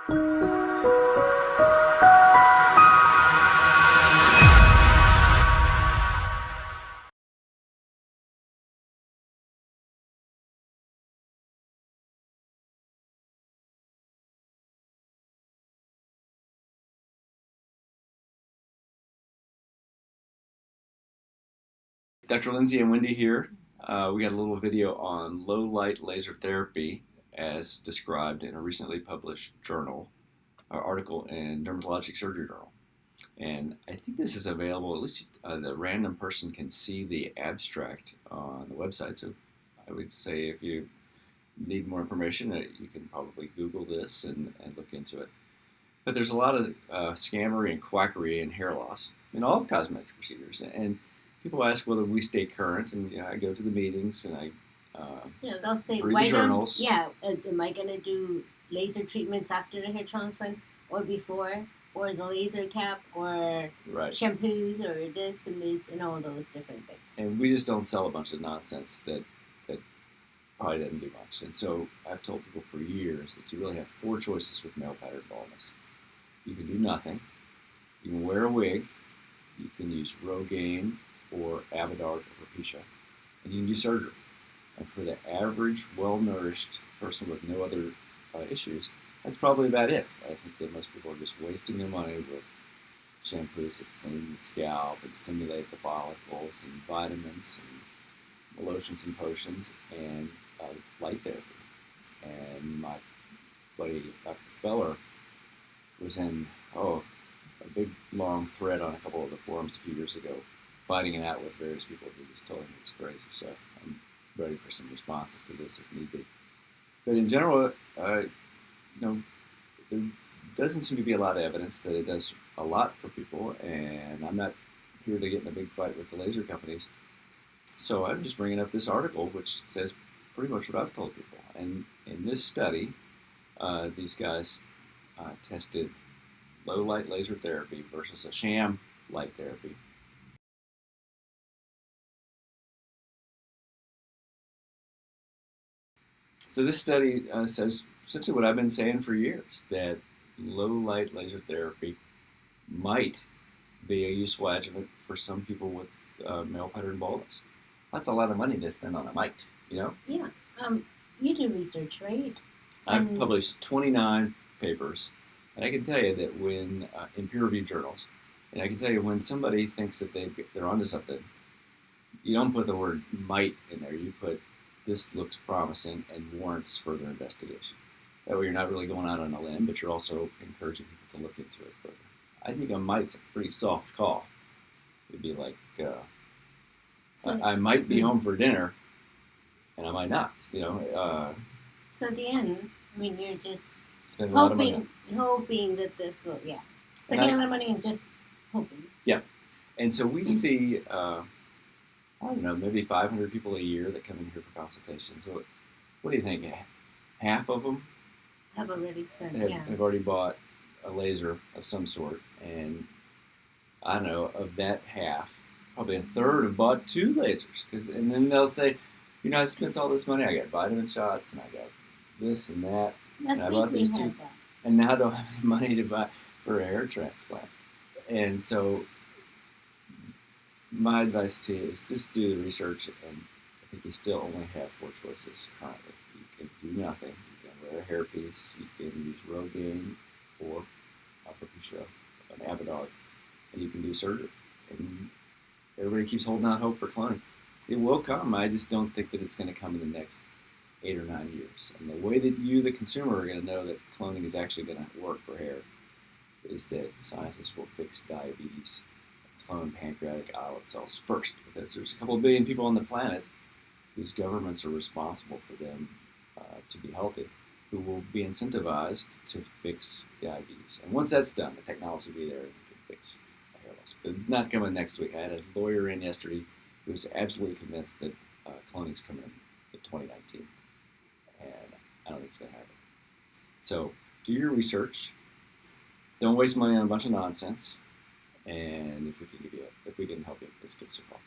Dr. Lindsey and Wendy here. We got a little video on low light laser therapy as described in a recently published article in Dermatologic Surgery Journal. And I think this is available, at least the random person can see the abstract on the website. So I would say if you need more information, you can probably Google this and look into it. But there's a lot of scammery and quackery and hair loss in all cosmetic procedures. And people ask whether we stay current, and I go to the meetings and I they'll say, read why the journals. am I going to do laser treatments after the hair transplant or before, or the laser cap, or shampoos, or this and this, and all those different things. And we just don't sell a bunch of nonsense that probably doesn't do much. And so I've told people for years that you really have four choices with male pattern baldness. You can do nothing. You can wear a wig. You can use Rogaine or Avodart or Propecia, and you can do surgery. And for the average, well-nourished person with no other issues, that's probably about it. I think that most people are just wasting their money with shampoos that clean the scalp and stimulate the follicles, and vitamins and lotions and potions, and light therapy. And my buddy Dr. Feller was in a big long thread on a couple of the forums a few years ago, fighting it out with various people who just told him it was crazy. So I'm ready for some responses to this if need be. But in general, there doesn't seem to be a lot of evidence that it does a lot for people, and I'm not here to get in a big fight with the laser companies. So I'm just bringing up this article, which says pretty much what I've told people. And in this study, these guys tested low light laser therapy versus a sham light therapy. So this study says essentially what I've been saying for years, that low light laser therapy might be a useful adjuvant for some people with male pattern baldness. That's a lot of money to spend on a mite, Yeah. You do research, right? I've published 29 papers, and I can tell you that when in peer-reviewed journals, and I can tell you when somebody thinks that they're onto something, you don't put the word might in there. You put this looks promising and warrants further investigation. That way you're not really going out on a limb, but you're also encouraging people to look into it further. I think a might's a pretty soft call. It'd be like, I might be home for dinner, and I might not, So at the end, you're just hoping that this will, spending a lot of money and just hoping. Yeah. And so we see, I don't know, maybe 500 people a year that come in here for consultations. So what do you think? Half of them have already spent, have already bought a laser of some sort. And I don't know, of that half, probably a third have bought two lasers. And then they'll say, I spent all this money. I got vitamin shots, and I got this and that. That's and I bought these two. And now I don't have any money to buy for a hair transplant. And so my advice to you is just do the research, and I think you still only have four choices currently. You can do nothing. You can wear a hairpiece. You can use Rogaine or Propecia, an Avodart, and you can do surgery. And everybody keeps holding out hope for cloning. It will come. I just don't think that it's going to come in the next 8 or 9 years. And the way that you, the consumer, are going to know that cloning is actually going to work for hair is that scientists will fix diabetes, clone pancreatic islet cells first, because there's a couple of billion people on the planet whose governments are responsible for them to be healthy, who will be incentivized to fix diabetes. And once that's done, the technology will be there and you can fix hair loss. But it's not coming next week. I had a lawyer in yesterday who was absolutely convinced that cloning's coming in 2019. And I don't think it's going to happen. So do your research. Don't waste money on a bunch of nonsense. And if we can help you, please give us a call.